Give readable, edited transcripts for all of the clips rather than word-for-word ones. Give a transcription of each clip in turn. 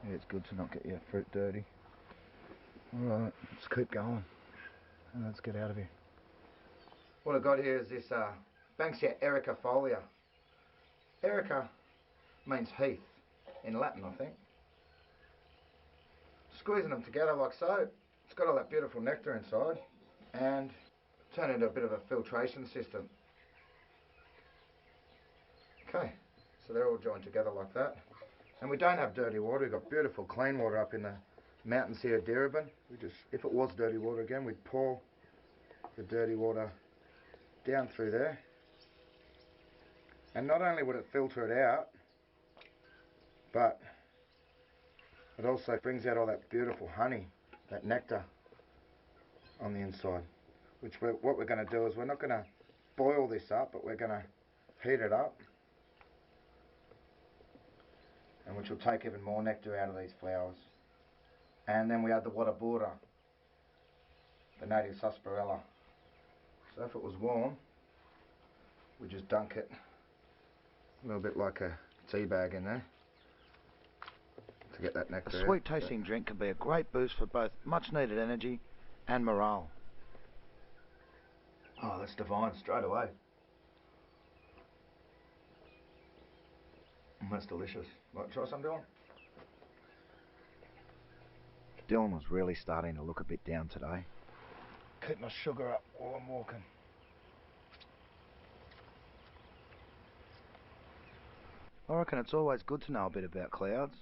Yeah, it's good to not get your fruit dirty. Alright, let's keep going. And let's get out of here. What I've got here is this Banksia ericafolia. Erica means heath in Latin, I think. Squeezing them together like so, it's got all that beautiful nectar inside and turn into a bit of a filtration system. Okay, so they're all joined together like that. And we don't have dirty water, we've got beautiful clean water up in the mountains here at Darebin. If it was dirty water again, we'd pour the dirty water down through there. And not only would it filter it out, but it also brings out all that beautiful honey, that nectar on the inside. What we're going to do is we're not going to boil this up, but we're going to heat it up, and which will take even more nectar out of these flowers. And then we add the watabura, the native sarsaparilla. So if it was warm, we just dunk it a little bit like a tea bag in there to get that nectar out. A sweet tasting drink can be a great boost for both much needed energy and morale. Oh, that's divine straight away. That's delicious. Like, try some, Dylan? Dylan was really starting to look a bit down today. Keep my sugar up while I'm walking. I reckon it's always good to know a bit about clouds.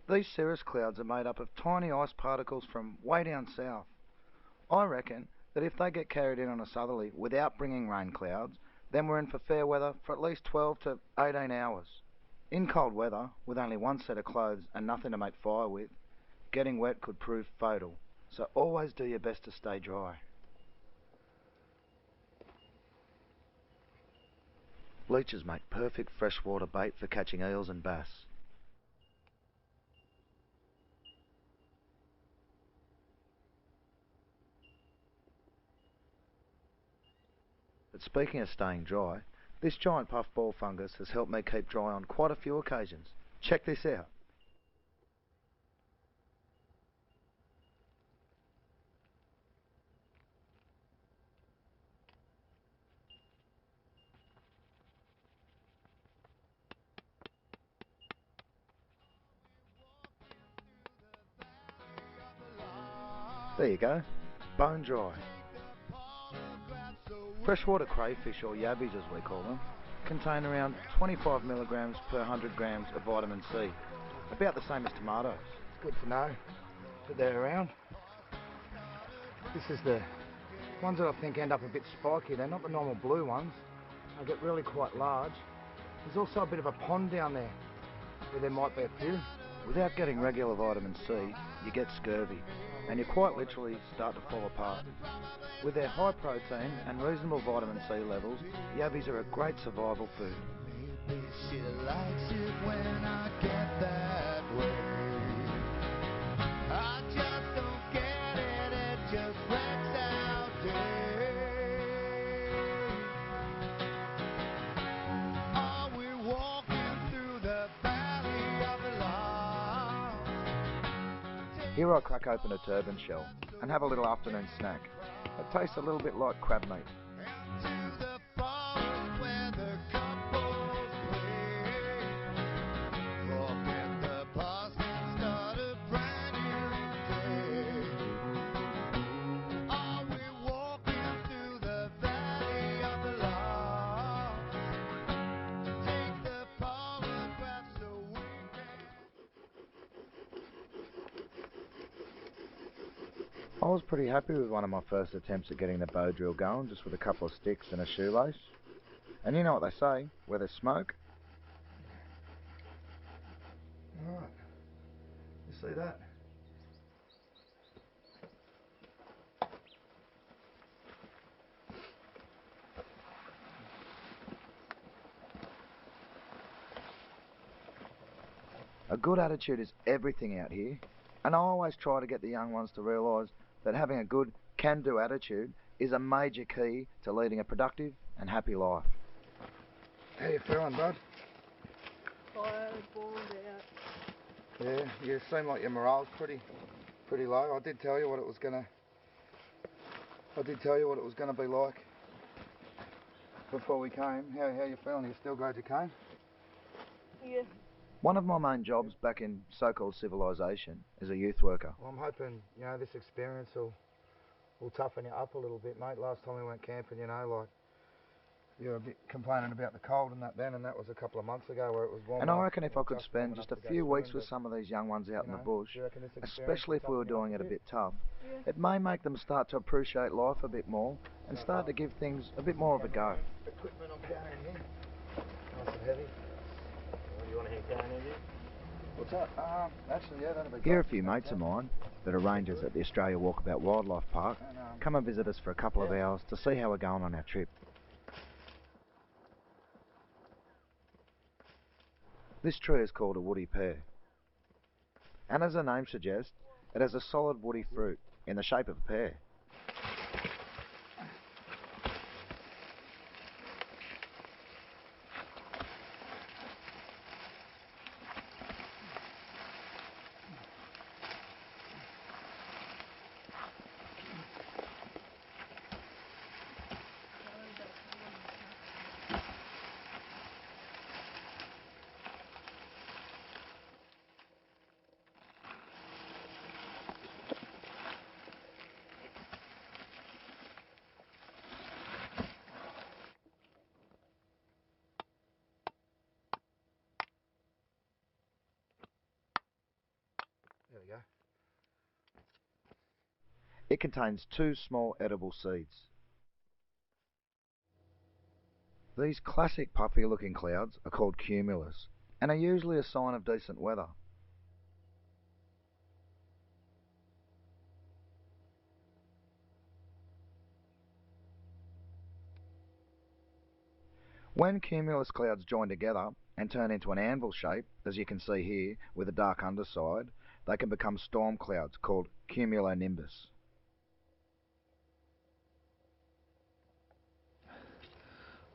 These cirrus clouds are made up of tiny ice particles from way down south. I reckon that if they get carried in on a southerly without bringing rain clouds, then we're in for fair weather for at least 12 to 18 hours. In cold weather, with only one set of clothes and nothing to make fire with, getting wet could prove fatal, so always do your best to stay dry. Leeches make perfect freshwater bait for catching eels and bass. But speaking of staying dry, this giant puffball fungus has helped me keep dry on quite a few occasions. Check this out. There you go, bone dry. Freshwater crayfish, or yabbies as we call them, contain around 25 milligrams per 100 grams of vitamin C, about the same as tomatoes. It's good to know that they're around. This is the ones that I think end up a bit spiky. They're not the normal blue ones. They get really quite large. There's also a bit of a pond down there where there might be a few. Without getting regular vitamin C, you get scurvy, and you quite literally start to fall apart. With their high protein and reasonable vitamin C levels, yabbies are a great survival food. Maybe she likes it when I get that way. I just don't get it, it just wrecks out day. Are we walking through the valley of the law? Here I crack open a turban shell and have a little afternoon snack. It tastes a little bit like crab meat. To the forest where the couples play. Forget the past and start a brand new day. Are we walking through the valley of the lost? Take the photograph so we can. I was pretty happy with one of my first attempts at getting the bow drill going, just with a couple of sticks and a shoelace. And you know what they say, where there's smoke. Alright, you see that? A good attitude is everything out here, and I always try to get the young ones to realise that having a good can-do attitude is a major key to leading a productive and happy life. How you feeling, bud? Tired, bored out. Yeah, you seem like your morale's pretty low. I did tell you what it was gonna be like before we came. How you feeling? Are you still glad you came? Yeah. One of my main jobs back in so-called civilization is a youth worker. Well, I'm hoping, you know, this experience will toughen you up a little bit, mate. Last time we went camping, you know, like, you were a bit complaining about the cold and that then, and that was a couple of months ago where it was warm. And I reckon if I could spend just a few weeks with some of these young ones out in the bush, especially if we were doing it a bit tough, it may make them start to appreciate life a bit more and start to give things a bit more of a go. Equipment on down in here. Nice and heavy. What do you want to hang down in here? What's that? Actually, yeah, that'll be Here are great. a few mates of mine that are rangers at the Australia Walkabout Wildlife Park. Come and visit us for a couple of hours to see how we're going on our trip. This tree is called a woody pear, and as the name suggests, it has a solid woody fruit in the shape of a pear. There we go. It contains 2 small edible seeds. These classic puffy looking clouds are called cumulus and are usually a sign of decent weather. When cumulus clouds join together and turn into an anvil shape, as you can see here with a dark underside, they can become storm clouds called cumulonimbus.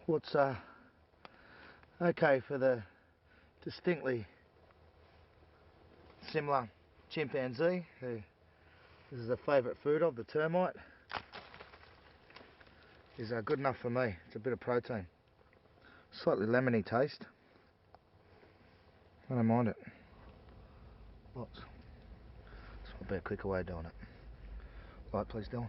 What's okay for the distinctly similar chimpanzee, who this is a favourite food of, the termite, is good enough for me. It's a bit of protein. Slightly lemony taste. I don't mind it. Lots. This might be a quicker way of doing it. Light, please, Dylan.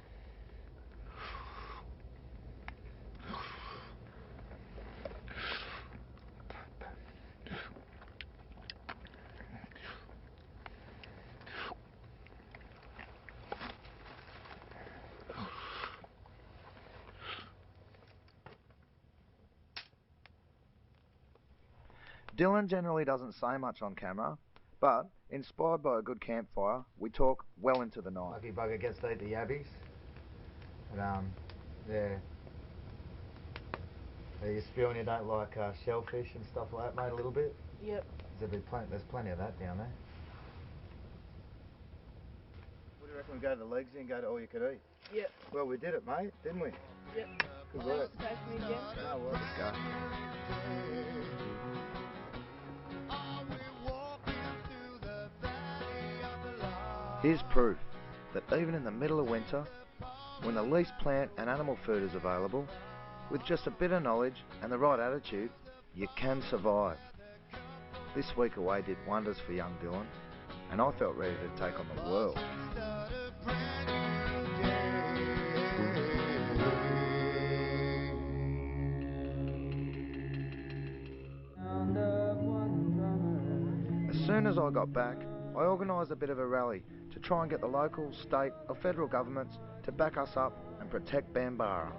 Dylan generally doesn't say much on camera, but inspired by a good campfire, we talk well into the night. Lucky bugger gets to eat the yabbies. But, yeah. Are you spewing you don't like shellfish and stuff like that, mate, a little bit? Yep. There's plenty of that down there. What do you reckon we go to the legs and go to all you could eat? Yep. Well, we did it, mate, didn't we? Yep. Good work. Take me again. No, well, let's go. Here's proof that even in the middle of winter, when the least plant and animal food is available, with just a bit of knowledge and the right attitude, you can survive. This week away did wonders for young Dylan, and I felt ready to take on the world. As soon as I got back, I organised a bit of a rally to try and get the local, state or federal governments to back us up and protect Bambara.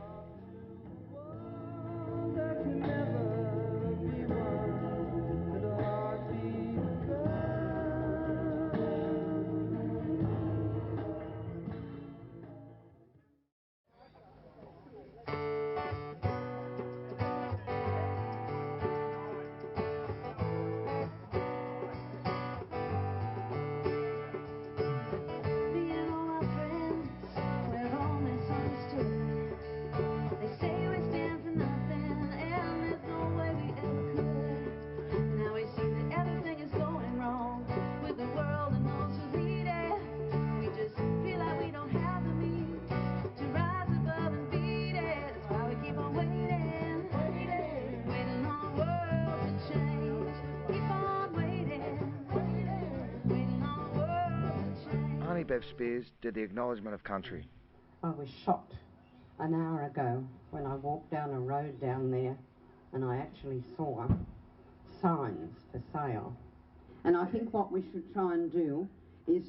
Bev Spears did the acknowledgement of country. I was shocked an hour ago when I walked down a road down there and I actually saw signs for sale. And I think what we should try and do is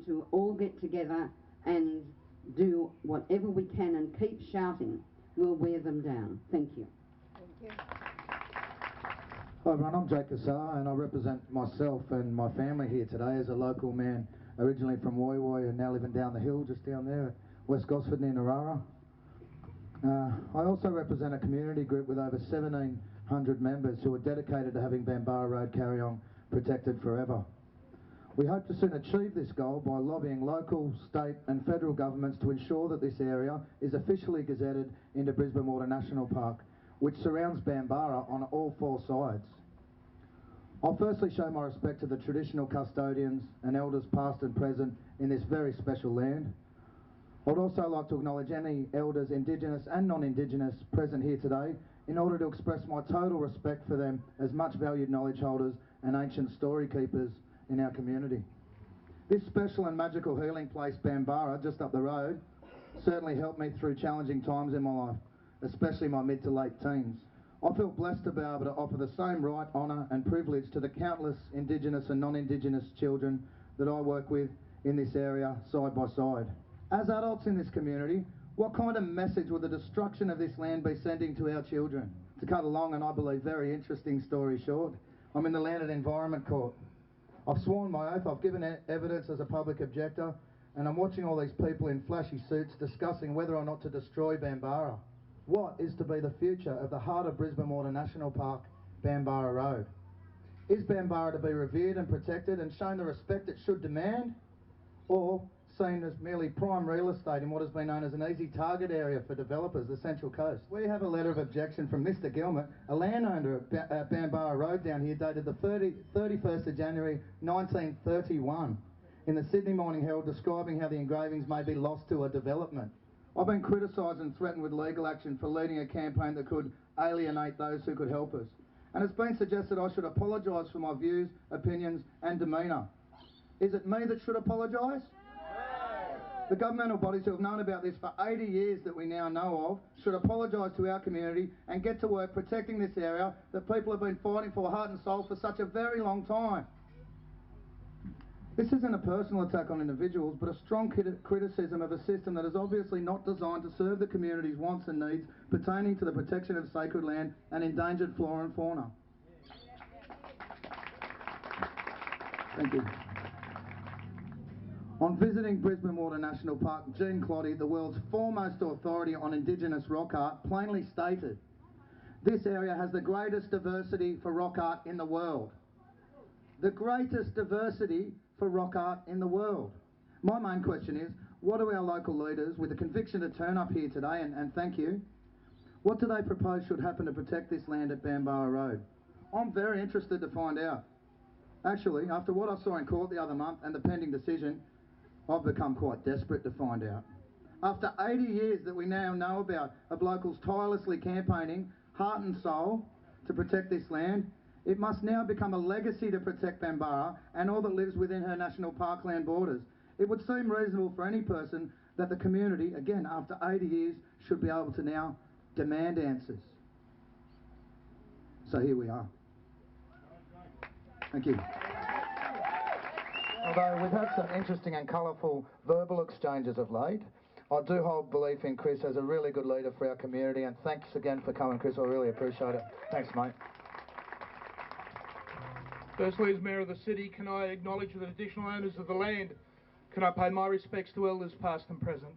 to all get together and do whatever we can and keep shouting. We'll wear them down. Thank you. Thank you. Hi everyone, I'm Cassar and I represent myself and my family here today as a local man originally from Woy Woy and now living down the hill just down there at West Gosford near Narara. I also represent a community group with over 1,700 members who are dedicated to having Bambara Road Kariong protected forever. We hope to soon achieve this goal by lobbying local, state and federal governments to ensure that this area is officially gazetted into Brisbane Water National Park, which surrounds Bambara on all four sides. I'll firstly show my respect to the traditional custodians and elders past and present in this very special land. I'd also like to acknowledge any elders, Indigenous and non-Indigenous, present here today in order to express my total respect for them as much valued knowledge holders and ancient story keepers in our community. This special and magical healing place, Bambara, just up the road, certainly helped me through challenging times in my life, especially my mid to late teens. I feel blessed to be able to offer the same right, honour and privilege to the countless Indigenous and non-Indigenous children that I work with in this area side by side. As adults in this community, what kind of message would the destruction of this land be sending to our children? To cut a long and I believe very interesting story short, I'm in the Land and Environment Court. I've sworn my oath, I've given evidence as a public objector, and I'm watching all these people in flashy suits discussing whether or not to destroy Bambara. What is to be the future of the heart of Brisbane Water National Park, Bambara Road? Is Bambara to be revered and protected and shown the respect it should demand? Or seen as merely prime real estate in what has been known as an easy target area for developers, the Central Coast? We have a letter of objection from Mr Gilmert, a landowner at Bambara Road down here, dated the 31st of January 1931, in the Sydney Morning Herald, describing how the engravings may be lost to a development. I've been criticised and threatened with legal action for leading a campaign that could alienate those who could help us. And it's been suggested I should apologise for my views, opinions and demeanour. Is it me that should apologise? The governmental bodies who have known about this for 80 years that we now know of should apologise to our community and get to work protecting this area that people have been fighting for heart and soul for such a very long time. This isn't a personal attack on individuals, but a strong criticism of a system that is obviously not designed to serve the community's wants and needs pertaining to the protection of sacred land and endangered flora and fauna. Thank you. On visiting Brisbane Water National Park, Jean Cloddy, the world's foremost authority on Indigenous rock art, plainly stated, this area has the greatest diversity for rock art in the world. The greatest diversity for rock art in the world. My main question is, what do our local leaders, with the conviction to turn up here today, and thank you, what do they propose should happen to protect this land at Bambara Road? I'm very interested to find out. Actually, after what I saw in court the other month and the pending decision, I've become quite desperate to find out. After 80 years that we now know about of locals tirelessly campaigning, heart and soul, to protect this land, it must now become a legacy to protect Bambara and all that lives within her national parkland borders. It would seem reasonable for any person that the community, again after 80 years, should be able to now demand answers. So here we are. Thank you. Although we've had some interesting and colourful verbal exchanges of late, I do hold belief in Chris as a really good leader for our community, and thanks again for coming, Chris. I really appreciate it. Thanks, mate. Firstly, as Mayor of the City, can I acknowledge the traditional owners of the land? Can I pay my respects to elders past and present?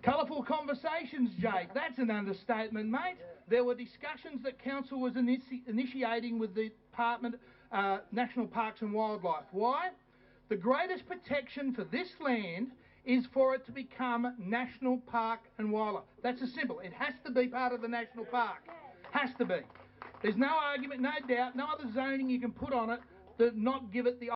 Colourful conversations, Jake. That's an understatement, mate. There were discussions that Council was initiating with the Department, National Parks and Wildlife. Why? The greatest protection for this land is for it to become National Park and Wildlife. That's as simple. It has to be part of the National Park. Has to be. There's no argument, no doubt, no other zoning you can put on it to not give it the